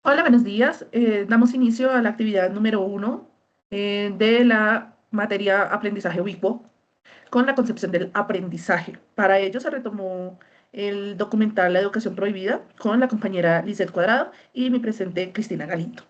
Hola, buenos días. Damos inicio a la actividad número uno de la materia aprendizaje WIPO con la concepción del aprendizaje. Para ello se retomó el documental La educación prohibida con la compañera Lizeth Cuadrado y mi presente Cristina Galindo.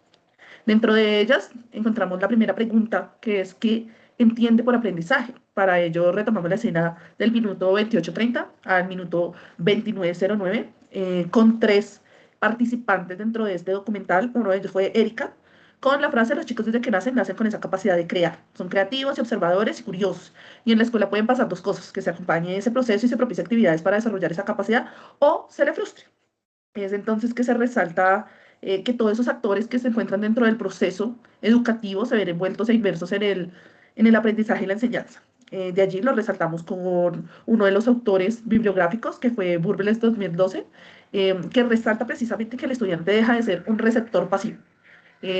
Dentro de ellas encontramos la primera pregunta, que es ¿qué entiende por aprendizaje? Para ello retomamos la escena del minuto 28:30 al minuto 29:09 con tres participantes dentro de este documental. Uno de ellos fue Erika, con la frase: los chicos desde que nacen con esa capacidad de crear. Son creativos y observadores y curiosos. Y en la escuela pueden pasar dos cosas: que se acompañe ese proceso y se propicie actividades para desarrollar esa capacidad, o se le frustre. Es entonces que se resalta que todos esos actores que se encuentran dentro del proceso educativo se ven envueltos e inmersos en el aprendizaje y la enseñanza. De allí lo resaltamos con uno de los autores bibliográficos, que fue Burbeles 2012, que resalta precisamente que el estudiante deja de ser un receptor pasivo,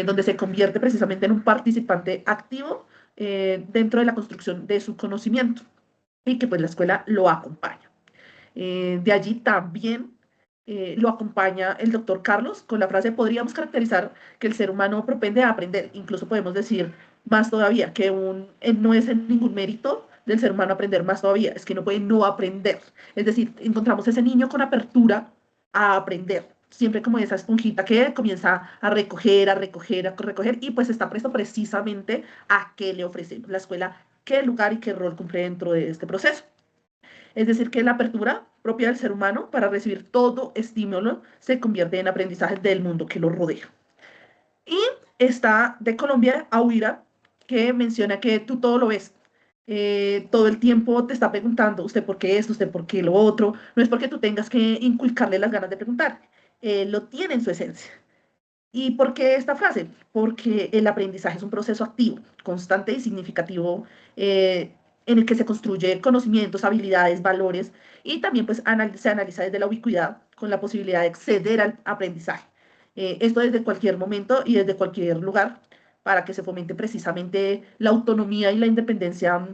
donde se convierte precisamente en un participante activo dentro de la construcción de su conocimiento y que pues la escuela lo acompaña. De allí también lo acompaña el doctor Carlos con la frase: podríamos caracterizar que el ser humano propende a aprender. Incluso podemos decir más todavía, que no es en ningún mérito del ser humano aprender, más todavía, es que no puede no aprender. Es decir, encontramos ese niño con apertura a aprender, siempre como esa esponjita que comienza a recoger, a recoger, a recoger, y pues está presto precisamente a qué le ofrecemos la escuela, qué lugar y qué rol cumple dentro de este proceso. Es decir, que la apertura propia del ser humano para recibir todo estímulo se convierte en aprendizaje del mundo que lo rodea. Y está de Colombia Auira, que menciona que tú todo lo ves. Todo el tiempo te está preguntando: ¿usted por qué esto? ¿Usted por qué lo otro? No es porque tú tengas que inculcarle las ganas de preguntar. Lo tiene en su esencia. ¿Y por qué esta frase? Porque el aprendizaje es un proceso activo, constante y significativo, en el que se construye conocimientos, habilidades, valores, y también pues se analiza desde la ubicuidad con la posibilidad de acceder al aprendizaje. Esto desde cualquier momento y desde cualquier lugar, para que se fomente precisamente la autonomía y la independencia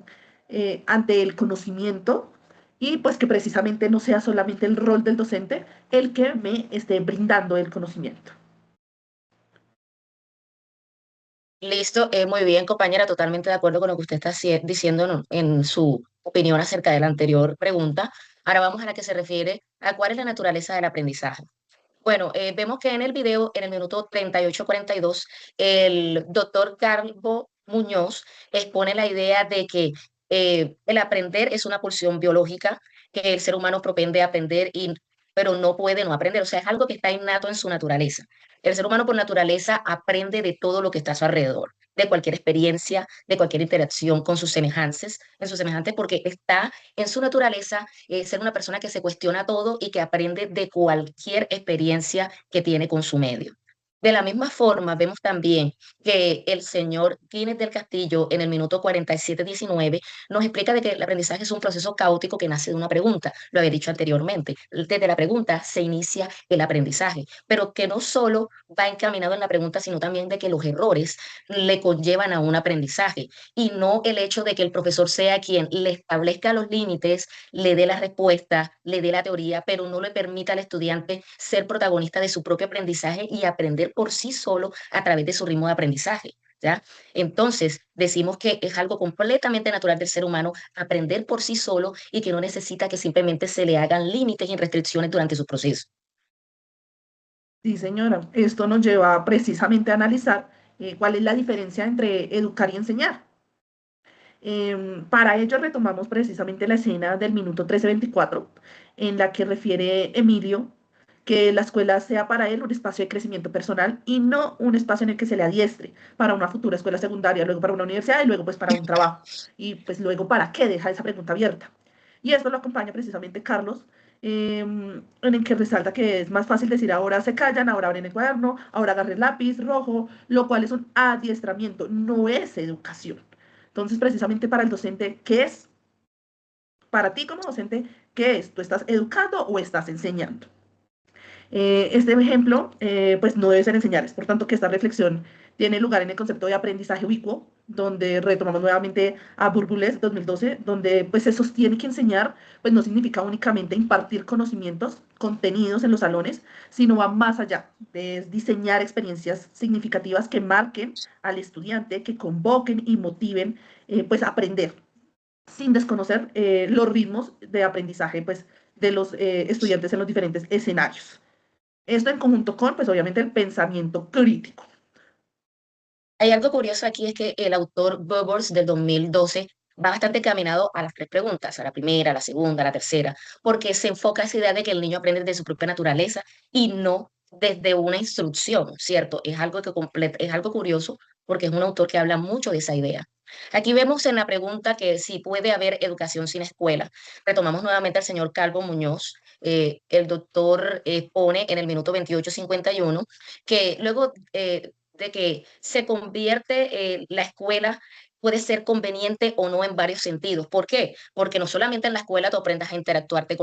ante el conocimiento, y pues que precisamente no sea solamente el rol del docente el que me esté brindando el conocimiento. Listo, muy bien, compañera, totalmente de acuerdo con lo que usted está diciendo en su opinión acerca de la anterior pregunta. Ahora vamos a la que se refiere a cuál es la naturaleza del aprendizaje. Bueno, vemos que en el video, en el minuto 38:42, el doctor Carlos Muñoz expone la idea de que el aprender es una pulsión biológica, que el ser humano propende a aprender, pero no puede no aprender. O sea, es algo que está innato en su naturaleza. El ser humano por naturaleza aprende de todo lo que está a su alrededor, de cualquier experiencia, de cualquier interacción con sus semejantes, porque está en su naturaleza ser una persona que se cuestiona todo y que aprende de cualquier experiencia que tiene con su medio. De la misma forma, vemos también que el señor Guinness del Castillo, en el minuto 47:19, nos explica de que el aprendizaje es un proceso caótico que nace de una pregunta. Lo había dicho anteriormente. Desde la pregunta se inicia el aprendizaje, pero que no solo va encaminado en la pregunta, sino también de que los errores le conllevan a un aprendizaje y no el hecho de que el profesor sea quien le establezca los límites, le dé la respuesta, le dé la teoría, pero no le permita al estudiante ser protagonista de su propio aprendizaje y aprender por sí solo a través de su ritmo de aprendizaje. ¿Ya? Entonces, decimos que es algo completamente natural del ser humano aprender por sí solo y que no necesita que simplemente se le hagan límites y restricciones durante su proceso. Sí, señora, esto nos lleva precisamente a analizar cuál es la diferencia entre educar y enseñar. Para ello retomamos precisamente la escena del minuto 13:24, en la que refiere Emilio que la escuela sea para él un espacio de crecimiento personal y no un espacio en el que se le adiestre para una futura escuela secundaria, luego para una universidad y luego pues para un trabajo. Y pues luego, ¿para qué? Deja esa pregunta abierta. Y esto lo acompaña precisamente Carlos, en el que resalta que es más fácil decir: ahora se callan, ahora abren el cuaderno, ahora agarren el lápiz rojo, lo cual es un adiestramiento, no es educación. Entonces, precisamente para el docente, ¿qué es? Para ti como docente, ¿qué es? ¿Tú estás educando o estás enseñando? Este ejemplo, pues no debe ser enseñarles, por tanto que esta reflexión tiene lugar en el concepto de aprendizaje ubicuo, donde retomamos nuevamente a Bourboulez 2012, donde pues se sostiene que enseñar pues no significa únicamente impartir conocimientos, contenidos en los salones, sino va más allá, de diseñar experiencias significativas que marquen al estudiante, que convoquen y motiven pues a aprender, sin desconocer los ritmos de aprendizaje pues de los estudiantes en los diferentes escenarios. Esto en conjunto con, pues obviamente, el pensamiento crítico. Hay algo curioso aquí, es que el autor Bubbles del 2012 va bastante caminado a las tres preguntas, a la primera, a la segunda, a la tercera, porque se enfoca esa idea de que el niño aprende de su propia naturaleza y no desde una instrucción, ¿cierto? Es algo que es algo curioso porque es un autor que habla mucho de esa idea. Aquí vemos en la pregunta que si puede haber educación sin escuela. Retomamos nuevamente al señor Calvo Muñoz. El doctor pone en el minuto 28:51 que luego de que se convierte la escuela puede ser conveniente o no en varios sentidos. ¿Por qué? Porque no solamente en la escuela tú aprendas a interactuarte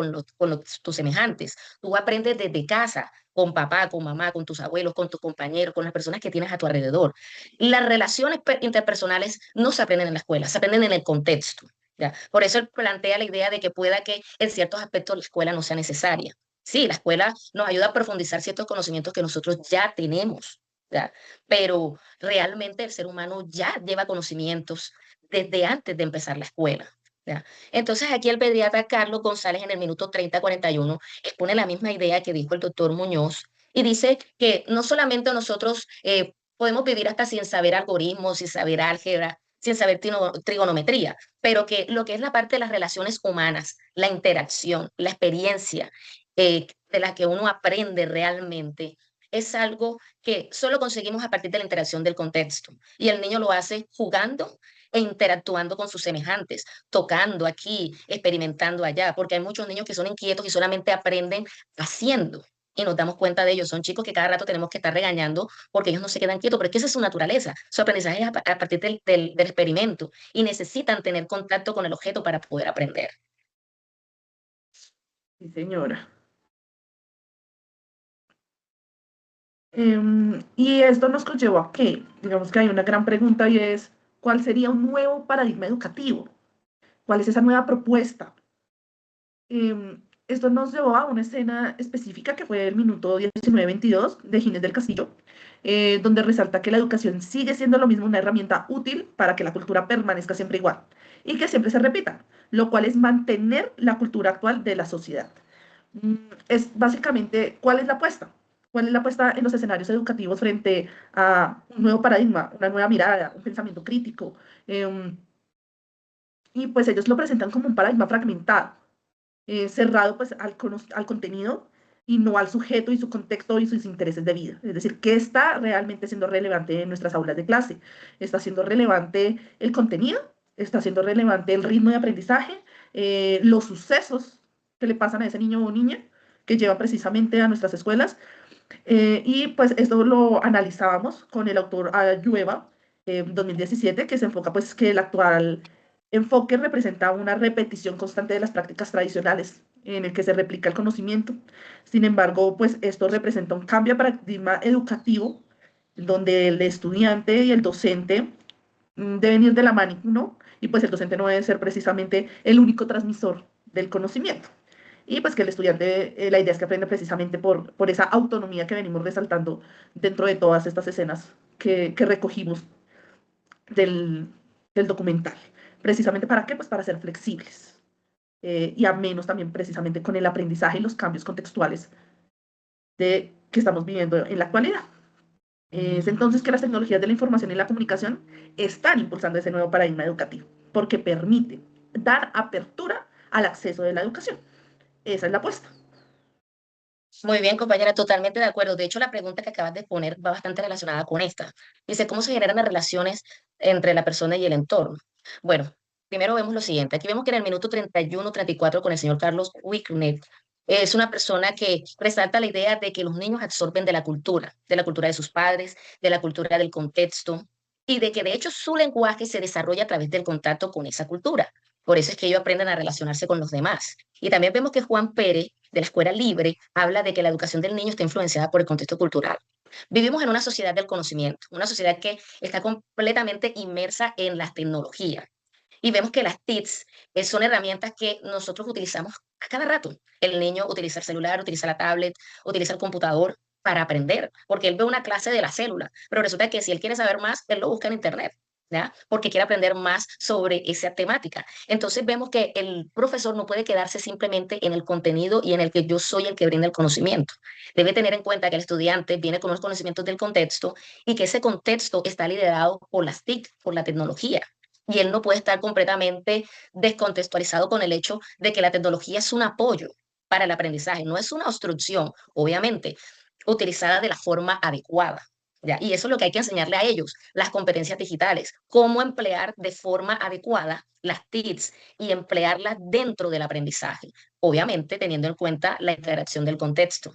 tus semejantes, tú aprendes desde casa, con papá, con mamá, con tus abuelos, con tus compañeros, con las personas que tienes a tu alrededor. Las relaciones interpersonales no se aprenden en la escuela, se aprenden en el contexto. ¿Ya? Por eso él plantea la idea de que pueda que en ciertos aspectos la escuela no sea necesaria. Sí, la escuela nos ayuda a profundizar ciertos conocimientos que nosotros ya tenemos, ¿ya? Pero realmente el ser humano ya lleva conocimientos desde antes de empezar la escuela. ¿Ya? Entonces aquí el pediatra Carlos González en el minuto 30:41 expone la misma idea que dijo el doctor Muñoz y dice que no solamente nosotros podemos vivir hasta sin saber algoritmos, sin saber álgebra, sin saber trigonometría, pero que lo que es la parte de las relaciones humanas, la interacción, la experiencia de la que uno aprende realmente, es algo que solo conseguimos a partir de la interacción del contexto. Y el niño lo hace jugando e interactuando con sus semejantes, tocando aquí, experimentando allá, porque hay muchos niños que son inquietos y solamente aprenden haciendo. Y nos damos cuenta de ellos. Son chicos que cada rato tenemos que estar regañando porque ellos no se quedan quietos, pero es que esa es su naturaleza. Su aprendizaje es a partir del experimento y necesitan tener contacto con el objeto para poder aprender. Sí, señora. Y esto nos conllevó a que, digamos que hay una gran pregunta y es, ¿cuál sería un nuevo paradigma educativo? ¿Cuál es esa nueva propuesta? Esto nos llevó a una escena específica que fue el minuto 19:22 de Ginés del Castillo, donde resalta que la educación sigue siendo lo mismo una herramienta útil para que la cultura permanezca siempre igual y que siempre se repita, lo cual es mantener la cultura actual de la sociedad. Es básicamente cuál es la apuesta. ¿Cuál es la apuesta en los escenarios educativos frente a un nuevo paradigma, una nueva mirada, un pensamiento crítico? Em, y pues ellos lo presentan como un paradigma fragmentado, cerrado pues al contenido y no al sujeto y su contexto y sus intereses de vida. Es decir, ¿qué está realmente siendo relevante en nuestras aulas de clase? ¿Está siendo relevante el contenido? ¿Está siendo relevante el ritmo de aprendizaje? ¿Los sucesos que le pasan a ese niño o niña que llevan precisamente a nuestras escuelas? Y pues esto lo analizábamos con el autor Ayueva, 2017, que se enfoca pues que el actual enfoque representa una repetición constante de las prácticas tradicionales en el que se replica el conocimiento. Sin embargo, pues esto representa un cambio de paradigma educativo donde el estudiante y el docente deben ir de la mano, ¿no? Y pues el docente no debe ser precisamente el único transmisor del conocimiento. Y pues que el estudiante, la idea es que aprenda precisamente por esa autonomía que venimos resaltando dentro de todas estas escenas que recogimos del documental. ¿Precisamente para qué? Pues para ser flexibles y a menos también precisamente con el aprendizaje y los cambios contextuales que estamos viviendo en la actualidad. Es entonces que las tecnologías de la información y la comunicación están impulsando ese nuevo paradigma educativo, porque permite dar apertura al acceso de la educación. Esa es la apuesta. Muy bien, compañera, totalmente de acuerdo. De hecho, la pregunta que acabas de poner va bastante relacionada con esta. Dice, ¿cómo se generan las relaciones entre la persona y el entorno? Bueno, primero vemos lo siguiente. Aquí vemos que en el minuto 31:34 con el señor Carlos Wicknet es una persona que resalta la idea de que los niños absorben de la cultura de sus padres, de la cultura del contexto, y de que de hecho su lenguaje se desarrolla a través del contacto con esa cultura. Por eso es que ellos aprenden a relacionarse con los demás. Y también vemos que Juan Pérez de la escuela libre, habla de que la educación del niño está influenciada por el contexto cultural. Vivimos en una sociedad del conocimiento, una sociedad que está completamente inmersa en las tecnologías. Y vemos que las TICs son herramientas que nosotros utilizamos a cada rato. El niño utiliza el celular, utiliza la tablet, utiliza el computador para aprender, porque él ve una clase de la célula, pero resulta que si él quiere saber más, él lo busca en Internet. ¿Ya? Porque quiere aprender más sobre esa temática. Entonces vemos que el profesor no puede quedarse simplemente en el contenido y en el que yo soy el que brinda el conocimiento. Debe tener en cuenta que el estudiante viene con los conocimientos del contexto y que ese contexto está liderado por las TIC, por la tecnología, y él no puede estar completamente descontextualizado con el hecho de que la tecnología es un apoyo para el aprendizaje, no es una obstrucción, obviamente, utilizada de la forma adecuada. ¿Ya? Y eso es lo que hay que enseñarle a ellos, las competencias digitales, cómo emplear de forma adecuada las TICs y emplearlas dentro del aprendizaje, obviamente teniendo en cuenta la interacción del contexto.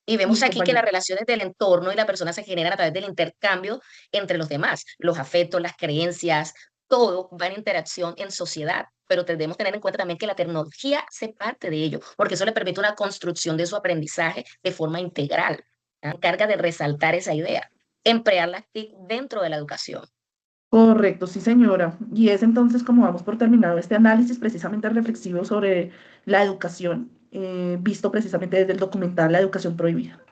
Y vemos Sí, aquí que las compañera. relaciones del entorno y la persona se generan a través del intercambio entre los demás, los afectos, las creencias, todo va en interacción en sociedad, pero debemos tener en cuenta también que la tecnología hace parte de ello, porque eso le permite una construcción de su aprendizaje de forma integral. ¿Ya? Encarga de resaltar esa idea, emplear las TIC dentro de la educación. Correcto, sí, señora. Y es entonces como vamos por terminado este análisis precisamente reflexivo sobre la educación, visto precisamente desde el documental La educación prohibida.